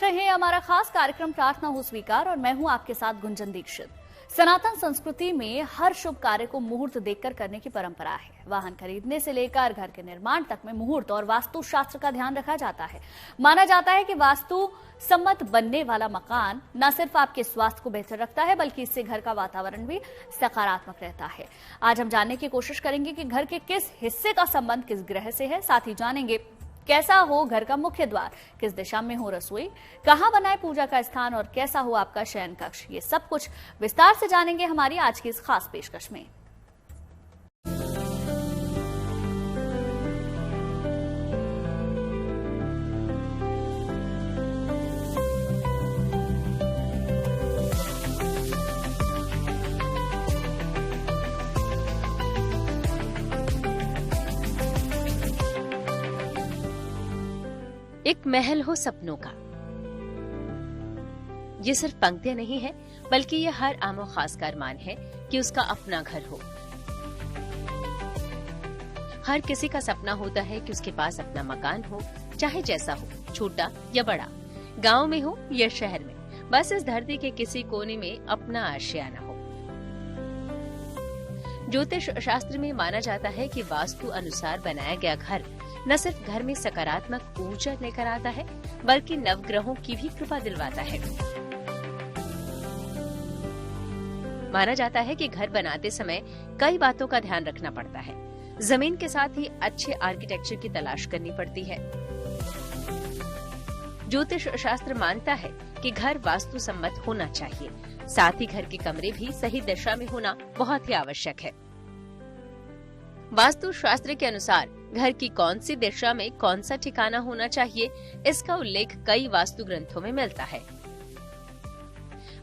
रहे हैं हमारा खास कार्यक्रम प्रार्थना हो स्वीकार और मैं हूं आपके साथ गुंजन दीक्षित। सनातन संस्कृति में हर शुभ कार्य को मुहूर्त देखकर करने की परंपरा है। वाहन खरीदने से लेकर घर के निर्माण तक में मुहूर्त और वास्तु शास्त्र का ध्यान रखा जाता है। माना जाता है कि वास्तु सम्मत बनने वाला मकान न सिर्फ आपके स्वास्थ्य को बेहतर रखता है बल्कि इससे घर का वातावरण भी सकारात्मक रहता है। आज हम जानने की कोशिश करेंगे कि घर के किस हिस्से का संबंध किस ग्रह से है। साथ ही जानेंगे कैसा हो घर का मुख्य द्वार, किस दिशा में हो रसोई, कहां बनाए पूजा का स्थान और कैसा हो आपका शयन कक्ष। ये सब कुछ विस्तार से जानेंगे हमारी आज की इस खास पेशकश में। एक महल हो सपनों का। ये सिर्फ पंक्तियां नहीं है बल्कि ये हर आमो खास का अरमान है कि उसका अपना घर हो। हर किसी का सपना होता है कि उसके पास अपना मकान हो, चाहे जैसा हो, छोटा या बड़ा, गांव में हो या शहर में, बस इस धरती के किसी कोने में अपना आशियाना हो। ज्योतिष शास्त्र में माना जाता है कि वास्तु अनुसार बनाया गया घर न सिर्फ घर में सकारात्मक ऊर्जा लेकर आता है बल्कि नवग्रहों की भी कृपा दिलवाता है। माना जाता है कि घर बनाते समय कई बातों का ध्यान रखना पड़ता है। जमीन के साथ ही अच्छे आर्किटेक्चर की तलाश करनी पड़ती है। ज्योतिष शास्त्र मानता है कि घर वास्तु सम्मत होना चाहिए, साथ ही घर के कमरे भी सही दिशा में होना बहुत ही आवश्यक है। वास्तु शास्त्र के अनुसार घर की कौन सी दिशा में कौन सा ठिकाना होना चाहिए, इसका उल्लेख कई वास्तु ग्रंथों में मिलता है।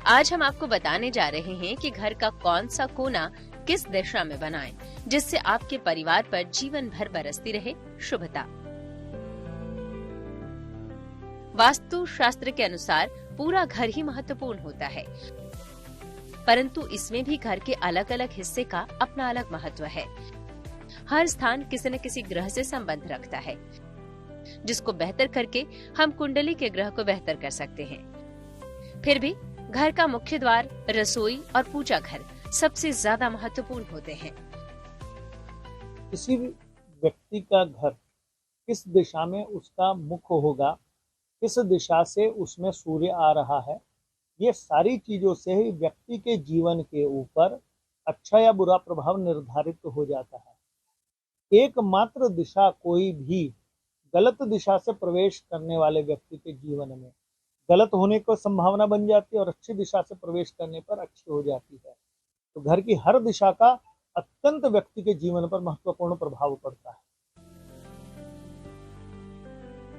आज हम आपको बताने जा रहे हैं कि घर का कौन सा कोना किस दिशा में बनाएं, जिससे आपके परिवार पर जीवन भर बरसती रहे शुभता। वास्तु शास्त्र के अनुसार पूरा घर ही महत्वपूर्ण होता है, परंतु इसमें भी घर के अलग अलग हिस्से का अपना अलग महत्व है। हर स्थान किसी न किसी ग्रह से संबंध रखता है, जिसको बेहतर करके हम कुंडली के ग्रह को बेहतर कर सकते हैं। फिर भी घर का मुख्य द्वार, रसोई और पूजा घर सबसे ज्यादा महत्वपूर्ण होते हैं। किसी भी व्यक्ति का घर किस दिशा में उसका मुख होगा, किस दिशा से उसमें सूर्य आ रहा है, ये सारी चीजों से ही व्यक्ति के जीवन के ऊपर अच्छा या बुरा प्रभाव निर्धारित हो जाता है। एकमात्र दिशा कोई भी गलत दिशा से प्रवेश करने वाले व्यक्ति के जीवन में गलत होने की संभावना बन जाती है और अच्छी दिशा से प्रवेश करने पर अच्छी हो जाती है। तो घर की हर दिशा का अत्यंत व्यक्ति के जीवन पर महत्वपूर्ण प्रभाव पड़ता है।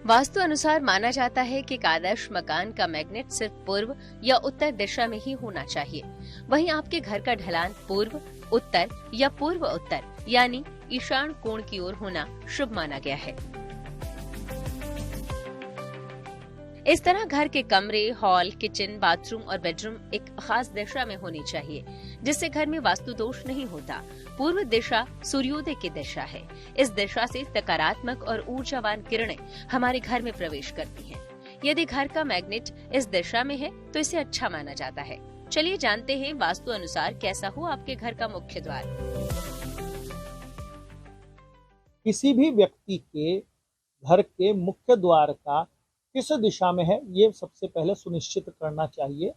वास्तु अनुसार माना जाता है कि एक आदर्श मकान का मैग्नेट सिर्फ पूर्व या उत्तर दिशा में ही होना चाहिए। वहीं आपके घर का ढलान पूर्व, उत्तर या पूर्व उत्तर यानी ईशान कोण की ओर होना शुभ माना गया है। इस तरह घर के कमरे, हॉल, किचन, बाथरूम और बेडरूम एक खास दिशा में होनी चाहिए, जिससे घर में वास्तु दोष नहीं होता। पूर्व दिशा सूर्योदय की दिशा है। इस दिशा से सकारात्मक और ऊर्जावान किरणें हमारे घर में प्रवेश करती हैं। यदि घर का मैग्नेट इस दिशा में है तो इसे अच्छा माना जाता है। चलिए जानते हैं वास्तु अनुसार कैसा हो आपके घर का मुख्य द्वार। किसी भी व्यक्ति के घर के मुख्य द्वार का किस दिशा में है, ये सबसे पहले सुनिश्चित करना चाहिए।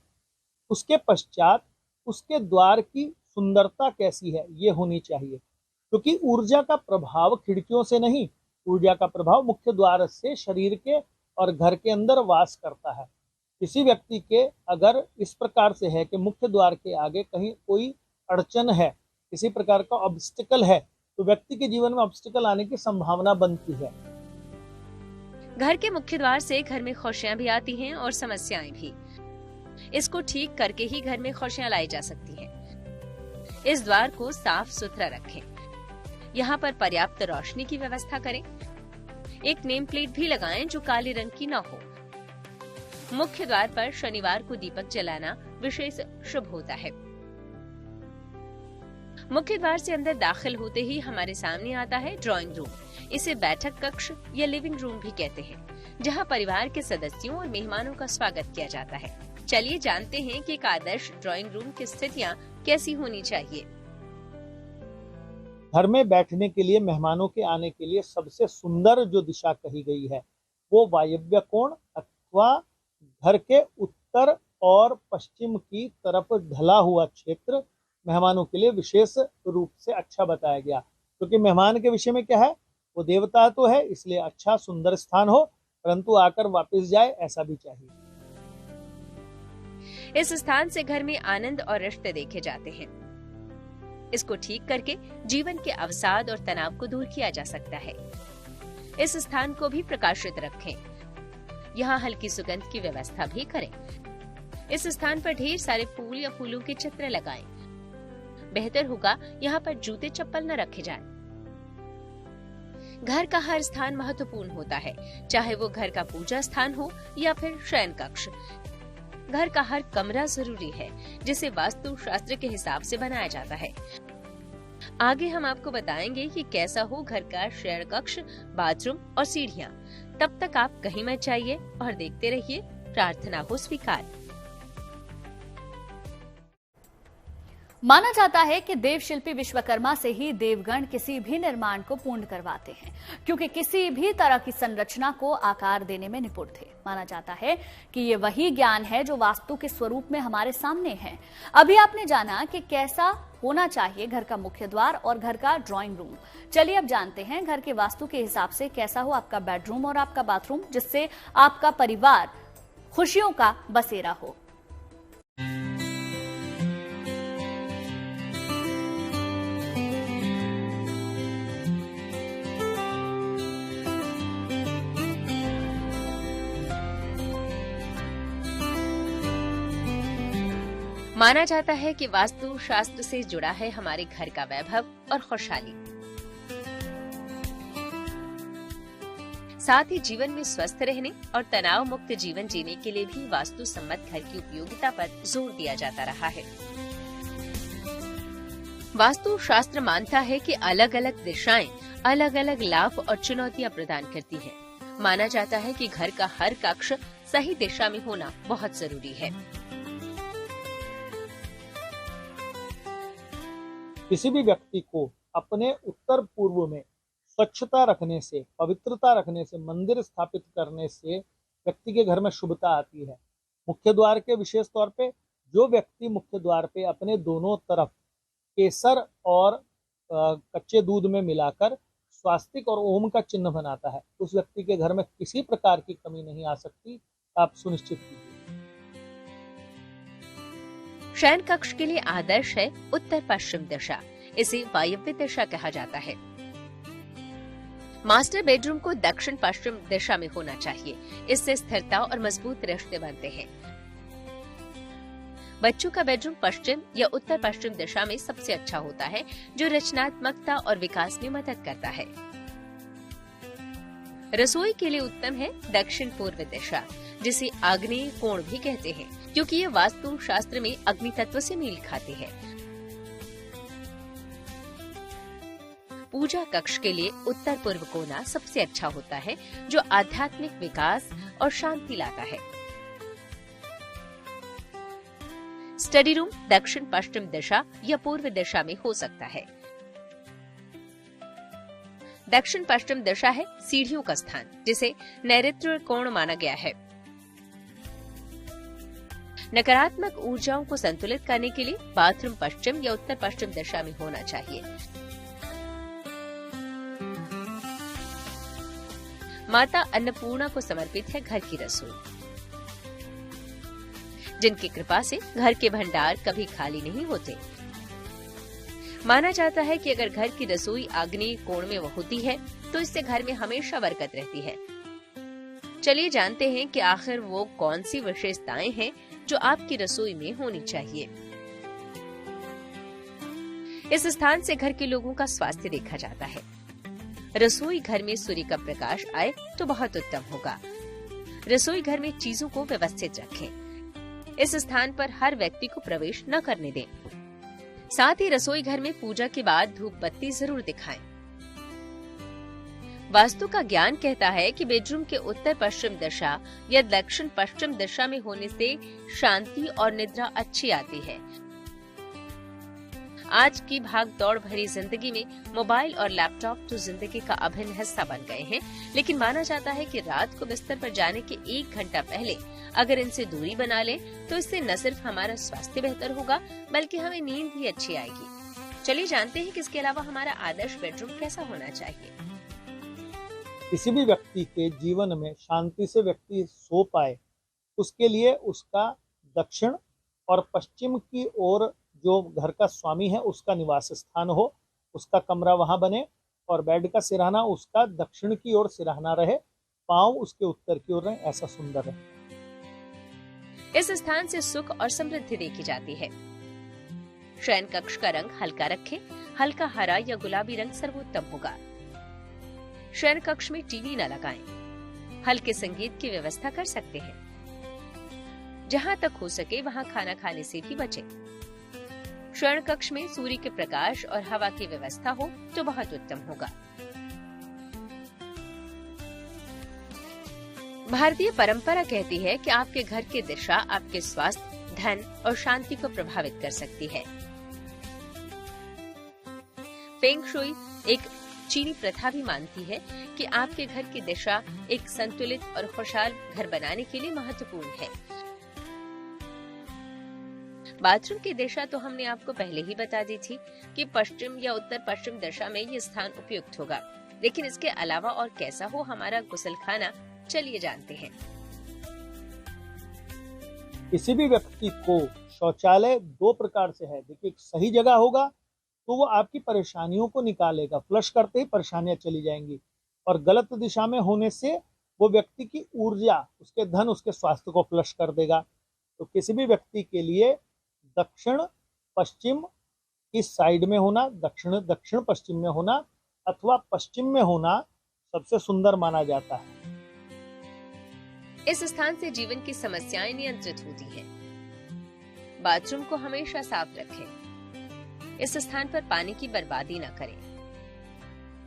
उसके पश्चात उसके द्वार की सुंदरता कैसी है, ये होनी चाहिए, क्योंकि ऊर्जा का प्रभाव खिड़कियों से नहीं, ऊर्जा का प्रभाव मुख्य द्वार से शरीर के और घर के अंदर वास करता है। किसी व्यक्ति के अगर इस प्रकार से है कि मुख्य द्वार के आगे कहीं कोई अड़चन है, किसी प्रकार का ऑब्स्टिकल है, तो व्यक्ति के जीवन में ऑब्स्टिकल आने की संभावना बनती है। घर के मुख्य द्वार से घर में खुशियां भी आती हैं और समस्याएं भी। इसको ठीक करके ही घर में खुशियां लाई जा सकती हैं। इस द्वार को साफ सुथरा रखें। यहाँ पर पर्याप्त रोशनी की व्यवस्था करें। एक नेम प्लेट भी लगाएं जो काले रंग की न हो। मुख्य द्वार पर शनिवार को दीपक जलाना विशेष शुभ होता है। मुख्य द्वार से अंदर दाखिल होते ही हमारे सामने आता है ड्राइंग रूम। इसे बैठक कक्ष या लिविंग रूम भी कहते हैं, जहां परिवार के सदस्यों और मेहमानों का स्वागत किया जाता है। चलिए जानते हैं कि एक आदर्श ड्राइंग रूम की स्थितियां कैसी होनी चाहिए। घर में बैठने के लिए, मेहमानों के आने के लिए सबसे सुंदर जो दिशा कही गई है वो वायव्य कोण अथवा घर के उत्तर और पश्चिम की तरफ ढला हुआ क्षेत्र मेहमानों के लिए विशेष रूप से अच्छा बताया गया, क्योंकि मेहमान के विषय में क्या है, वो देवता तो है, इसलिए अच्छा सुंदर स्थान हो, परंतु आकर वापस जाए ऐसा भी चाहिए। इस स्थान से घर में आनंद और रिश्ते देखे जाते हैं। इसको ठीक करके जीवन के अवसाद और तनाव को दूर किया जा सकता है। इस स्थान को भी प्रकाशित रखें। यहाँ हल्की सुगंध की व्यवस्था भी करें। इस स्थान पर ढेर सारे फूल या फूलों के चित्र लगाएं। बेहतर होगा यहाँ पर जूते चप्पल न रखे जाएं। घर का हर स्थान महत्वपूर्ण होता है, चाहे वो घर का पूजा स्थान हो या फिर शयन कक्ष। घर का हर कमरा जरूरी है, जिसे वास्तु शास्त्र के हिसाब से बनाया जाता है। आगे हम आपको बताएंगे कि कैसा हो घर का शयन कक्ष, बाथरूम और सीढ़ियाँ। तब तक आप कहीं मत जाइए और देखते रहिए प्रार्थना हो स्वीकार। माना जाता है कि देवशिल्पी विश्वकर्मा से ही देवगण किसी भी निर्माण को पूर्ण करवाते हैं, क्योंकि किसी भी तरह की संरचना को आकार देने में निपुण थे। माना जाता है कि ये वही ज्ञान है जो वास्तु के स्वरूप में हमारे सामने है। अभी आपने जाना कि कैसा होना चाहिए घर का मुख्य द्वार और घर का ड्राइंग रूम। चलिए अब जानते हैं घर के वास्तु के हिसाब से कैसा हो आपका बेडरूम और आपका बाथरूम, जिससे आपका परिवार खुशियों का बसेरा हो। माना जाता है कि वास्तु शास्त्र से जुड़ा है हमारे घर का वैभव और खुशहाली। साथ ही जीवन में स्वस्थ रहने और तनाव मुक्त जीवन जीने के लिए भी वास्तु सम्मत घर की उपयोगिता पर जोर दिया जाता रहा है। वास्तु शास्त्र मानता है कि अलग अलग दिशाएं अलग अलग लाभ और चुनौतियां प्रदान करती हैं। माना जाता है कि घर का हर कक्ष सही दिशा में होना बहुत जरूरी है। किसी भी व्यक्ति को अपने उत्तर पूर्व में स्वच्छता रखने से, पवित्रता रखने से, मंदिर स्थापित करने से व्यक्ति के घर में शुभता आती है। मुख्य द्वार के विशेष तौर पे जो व्यक्ति मुख्य द्वार पे अपने दोनों तरफ केसर और कच्चे दूध में मिलाकर स्वास्तिक और ओम का चिन्ह बनाता है, उस व्यक्ति के घर में किसी प्रकार की कमी नहीं आ सकती। आप सुनिश्चित कीजिए। शयन कक्ष के लिए आदर्श है उत्तर पश्चिम दिशा। इसे वायव्य दिशा कहा जाता है। मास्टर बेडरूम को दक्षिण पश्चिम दिशा में होना चाहिए। इससे स्थिरता और मजबूत रिश्ते बनते हैं। बच्चों का बेडरूम पश्चिम या उत्तर पश्चिम दिशा में सबसे अच्छा होता है, जो रचनात्मकता और विकास में मदद करता है। रसोई के लिए उत्तम है दक्षिण पूर्व दिशा, जिसे आग्नेय कोण भी कहते हैं, क्योंकि ये वास्तु शास्त्र में अग्नि तत्व से मेल खाती है। पूजा कक्ष के लिए उत्तर पूर्व कोना सबसे अच्छा होता है, जो आध्यात्मिक विकास और शांति लाता है। स्टडी रूम दक्षिण पश्चिम दिशा या पूर्व दिशा में हो सकता है। दक्षिण पश्चिम दिशा है सीढ़ियों का स्थान, जिसे नैऋत्य कोण माना गया है। नकारात्मक ऊर्जाओं को संतुलित करने के लिए बाथरूम पश्चिम या उत्तर पश्चिम दिशा में होना चाहिए। माता अन्नपूर्णा को समर्पित है घर की रसोई, जिनकी कृपा से घर के भंडार कभी खाली नहीं होते। माना जाता है कि अगर घर की रसोई आग्नेय कोण में होती है तो इससे घर में हमेशा बरकत रहती है। चलिए जानते हैं कि आखिर वो कौन सी विशेषताएं हैं जो आपकी रसोई में होनी चाहिए। इस स्थान से घर के लोगों का स्वास्थ्य देखा जाता है। रसोई घर में सूर्य का प्रकाश आए तो बहुत उत्तम होगा। रसोई घर में चीजों को व्यवस्थित रखें। इस स्थान पर हर व्यक्ति को प्रवेश न करने दें। साथ ही रसोई घर में पूजा के बाद धूप बत्ती जरूर दिखाएं। वास्तु का ज्ञान कहता है कि बेडरूम के उत्तर पश्चिम दिशा या दक्षिण पश्चिम दिशा में होने से शांति और निद्रा अच्छी आती है। आज की भाग दौड़ भरी जिंदगी में मोबाइल और लैपटॉप तो जिंदगी का अभिन्न हिस्सा बन गए हैं, लेकिन माना जाता है कि रात को बिस्तर पर जाने के 1 घंटा पहले अगर इनसे दूरी बना लें तो इससे न सिर्फ हमारा स्वास्थ्य बेहतर होगा बल्कि हमें नींद भी अच्छी आएगी। चलिए जानते हैं कि इसके अलावा हमारा आदर्श बेडरूम कैसा होना चाहिए। किसी भी व्यक्ति के जीवन में शांति से व्यक्ति सो पाए, उसके लिए उसका दक्षिण और पश्चिम की ओर जो घर का स्वामी है उसका निवास स्थान हो, उसका कमरा वहां बने और बेड का सिरहाना उसका दक्षिण की ओर सिरहाना रहे, पांव उसके उत्तर की ओर रहे, ऐसा सुंदर रहे। इस स्थान से सुख और समृद्धि देखी जाती है। शयन कक्ष का रंग हल्का रखें, हल्का हरा या गुलाबी रंग सर्वोत्तम होगा। शयन कक्ष में टीवी न लगाएं। हल्के संगीत की व्यवस्था कर सकते हैं। जहां तक हो सके वहां खाना खाने से भी बचें। शयन कक्ष में सूर्य के प्रकाश और हवा की व्यवस्था हो तो बहुत उत्तम होगा। भारतीय परंपरा कहती है कि आपके घर की दिशा आपके स्वास्थ्य, धन और शांति को प्रभावित कर सकती है। फेंग शुई एक चीनी प्रथा भी मानती है कि आपके घर की दिशा एक संतुलित और खुशहाल घर बनाने के लिए महत्वपूर्ण है। बाथरूम की दिशा तो हमने आपको पहले ही बता दी थी कि पश्चिम या उत्तर पश्चिम दिशा में ये स्थान उपयुक्त होगा, लेकिन इसके अलावा और कैसा हो हमारा गुसलखाना, चलिए जानते हैं। किसी भी व्यक्ति को शौचालय 2 प्रकार से है। देखिए, सही जगह होगा तो वो आपकी परेशानियों को निकालेगा, फ्लश करते ही परेशानियां चली जाएंगी, और गलत दिशा में होने से वो व्यक्ति की ऊर्जा, उसके धन, उसके स्वास्थ्य को फ्लश कर देगा। तो किसी भी व्यक्ति के लिए दक्षिण पश्चिम की साइड में होना, दक्षिण पश्चिम में होना अथवा पश्चिम में होना सबसे सुंदर माना जाता है। इस स्थान से जीवन की समस्याएं नियंत्रित होती हैं। बाथरूम को हमेशा साफ रखें। इस स्थान पर पानी की बर्बादी न करें।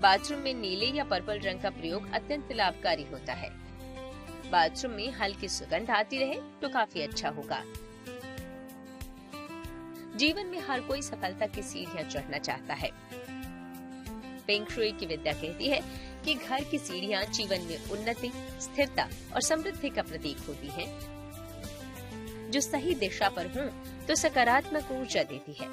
बाथरूम में नीले या पर्पल रंग का प्रयोग अत्यंत लाभकारी होता है। बाथरूम में हल्की सुगंध आती रहे तो काफी अच्छा होगा। जीवन में हर कोई सफलता की सीढ़ियां चढ़ना चाहता है। फेंग शुई की विद्या कहती है कि घर की सीढ़ियां जीवन में उन्नति, स्थिरता और समृद्धि का प्रतीक होती हैं। जो सही दिशा पर हों तो सकारात्मक ऊर्जा देती है,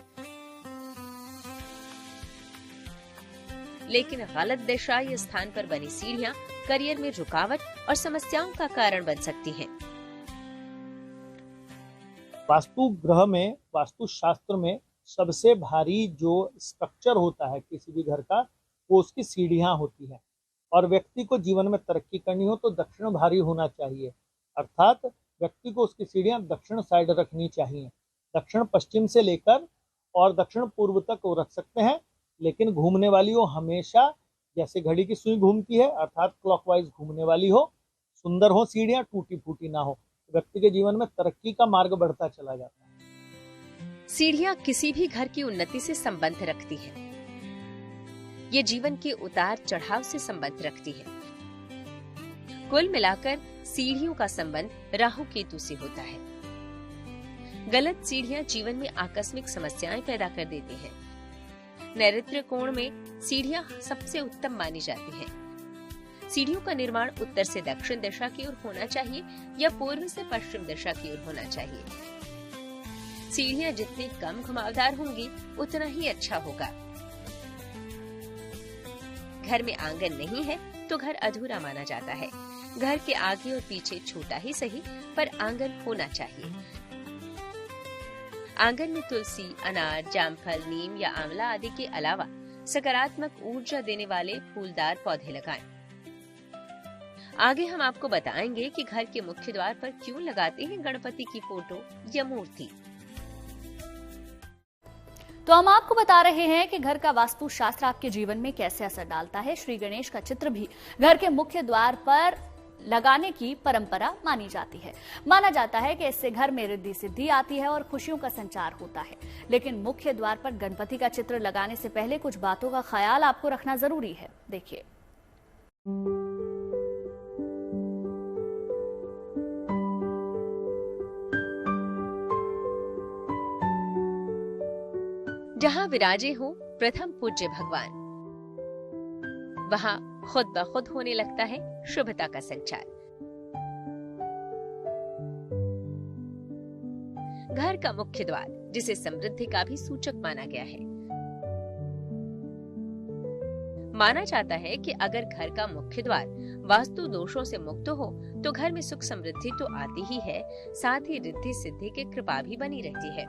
लेकिन गलत दिशा या स्थान पर बनी सीढ़ियां करियर में रुकावट और समस्याओं का कारण बन सकती हैं। वास्तु ग्रह में, वास्तु शास्त्र में सबसे भारी जो स्ट्रक्चर होता है किसी भी घर का, वो उसकी सीढ़ियां होती है। और व्यक्ति को जीवन में तरक्की करनी हो तो दक्षिण भारी होना चाहिए, अर्थात व्यक्ति को उसकी सीढ़ियां दक्षिण साइड रखनी चाहिए। दक्षिण पश्चिम से लेकर और दक्षिण पूर्व तक वो रख सकते हैं, लेकिन घूमने वाली हो हमेशा, जैसे घड़ी की सुई घूमती है, अर्थात क्लॉकवाइज घूमने वाली हो, सुंदर हो, सीढ़ियां टूटी फूटी ना हो, व्यक्ति के जीवन में तरक्की का मार्ग बढ़ता चला जाता है। सीढ़ियां किसी भी घर की उन्नति से संबंध रखती है। ये जीवन के उतार चढ़ाव से संबंध रखती है। कुल मिलाकर सीढ़ियों का संबंध राहु केतु से होता है। गलत सीढ़ियां जीवन में आकस्मिक समस्याएं पैदा कर देती हैं। नैऋत्य कोण में सीढ़ियां सबसे उत्तम मानी जाती हैं। सीढ़ियों का निर्माण उत्तर से दक्षिण दिशा की ओर होना चाहिए या पूर्व से पश्चिम दिशा की ओर होना चाहिए। सीढ़ियां जितनी कम घुमावदार होंगी उतना ही अच्छा होगा। घर में आंगन नहीं है तो घर अधूरा माना जाता है। घर के आगे और पीछे छोटा ही सही पर आंगन होना चाहिए। आंगन में तुलसी, अनार, जामफल, नीम या आंवला आदि के अलावा सकारात्मक ऊर्जा देने वाले फूलदार पौधे लगाएं। आगे हम आपको बताएंगे कि घर के मुख्य द्वार पर क्यों लगाते हैं गणपति की फोटो या मूर्ति। तो हम आपको बता रहे हैं कि घर का वास्तु शास्त्र आपके जीवन में कैसे असर डालता है। श्री गणेश का चित्र भी घर के मुख्य द्वार पर लगाने की परंपरा मानी जाती है। माना जाता है कि इससे घर में रिद्धि सिद्धि आती है और खुशियों का संचार होता है। लेकिन मुख्य द्वार पर गणपति का चित्र लगाने से पहले कुछ बातों का ख्याल आपको रखना जरूरी है। देखिए, जहां विराजे हो प्रथम पूज्य भगवान, वहां खुद ब खुद होने लगता है शुभता का संचार। घर का मुख्य द्वार, जिसे समृद्धि का भी सूचक माना गया है। माना जाता है कि अगर घर का मुख्य द्वार वास्तु दोषों से मुक्त हो तो घर में सुख समृद्धि तो आती ही है, साथ ही रिद्धि सिद्धि की कृपा भी बनी रहती है।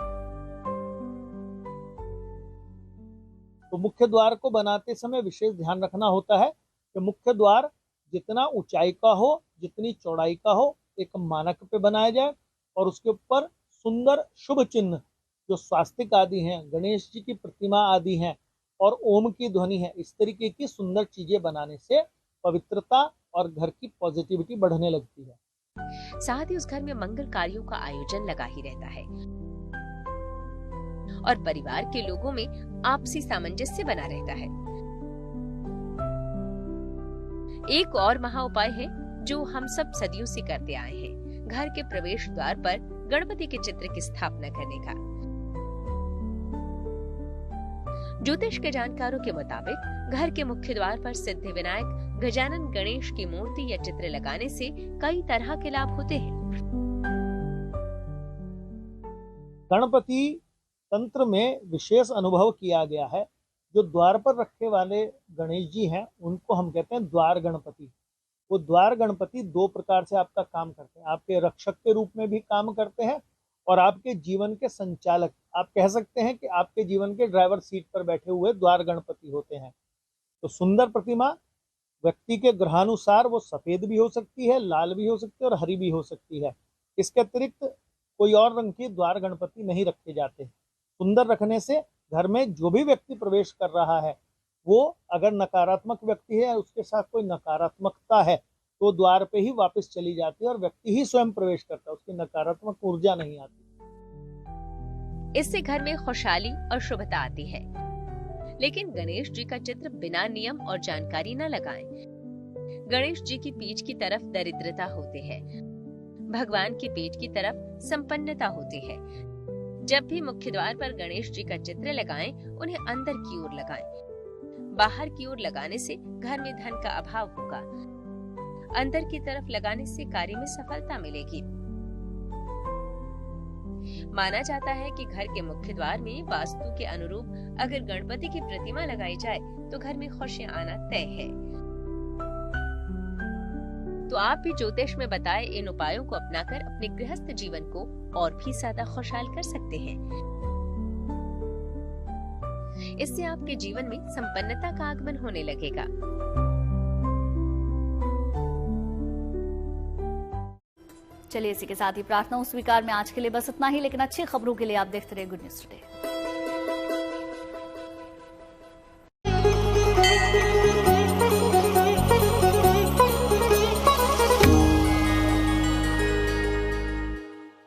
तो मुख्य द्वार को बनाते समय विशेष ध्यान रखना होता है कि मुख्य द्वार जितना ऊंचाई का हो, जितनी चौड़ाई का हो, एक मानक पे बनाया जाए और उसके ऊपर सुंदर शुभ चिन्ह जो स्वास्तिक आदि हैं, गणेश जी की प्रतिमा आदि हैं और ओम की ध्वनि है, इस तरीके की सुंदर चीजें बनाने से पवित्रता और घर की पॉजिटिविटी बढ़ने लगती है। साथ ही उस घर में मंगल कार्यों का आयोजन लगा ही रहता है और परिवार के लोगों में आपसी सामंजस्य बना रहता है। एक और महा उपाय है जो हम सब सदियों से करते आए हैं, घर के प्रवेश द्वार पर गणपति के चित्र की स्थापना करने का। ज्योतिष के जानकारों के मुताबिक घर के मुख्य द्वार पर सिद्धि विनायक, गजानन गणेश की मूर्ति या चित्र लगाने से कई तरह के लाभ होते हैं। गणपति तंत्र में विशेष अनुभव किया गया है। जो द्वार पर रखे वाले गणेश जी हैं उनको हम कहते हैं द्वार गणपति। वो द्वार गणपति दो प्रकार से आपका काम करते हैं, आपके रक्षक के रूप में भी काम करते हैं और आपके जीवन के संचालक, आप कह सकते हैं कि आपके जीवन के ड्राइवर सीट पर बैठे हुए द्वार गणपति होते हैं। तो सुंदर प्रतिमा व्यक्ति के ग्रहानुसार वो सफेद भी हो सकती है, लाल भी हो सकती है और हरी भी हो सकती है। इसके अतिरिक्त कोई और रंग की द्वार गणपति नहीं रखे जाते। सुंदर रखने से घर में जो भी व्यक्ति प्रवेश कर रहा है, वो अगर नकारात्मक व्यक्ति है, उसके साथ कोई नकारात्मकता है तो द्वार पे ही वापस चली जाती है और व्यक्ति ही स्वयं प्रवेश करता है, उसकी नकारात्मक ऊर्जा नहीं आती। इससे घर में खुशहाली और शुभता आती है। लेकिन गणेश जी का चित्र बिना नियम और जानकारी न लगाएं। गणेश जी की पीठ की तरफ दरिद्रता होती है, भगवान की पीठ की तरफ संपन्नता होती है। जब भी मुख्य द्वार पर गणेश जी का चित्र लगाएं, उन्हें अंदर की ओर लगाएं। बाहर की ओर लगाने से घर में धन का अभाव होगा। अंदर की तरफ लगाने से कार्य में सफलता मिलेगी। माना जाता है कि घर के मुख्य द्वार में वास्तु के अनुरूप अगर गणपति की प्रतिमा लगाई जाए तो घर में खुशियां आना तय है। तो आप भी ज्योतिष में बताए इन उपायों को अपनाकर अपने गृहस्थ जीवन को और भी ज्यादा खुशहाल कर सकते हैं। इससे आपके जीवन में संपन्नता का आगमन होने लगेगा। चलिए, इसी के साथ ही प्रार्थना स्वीकार में आज के लिए बस इतना ही, लेकिन अच्छी खबरों के लिए आप देखते रहिए गुड न्यूज टुडे।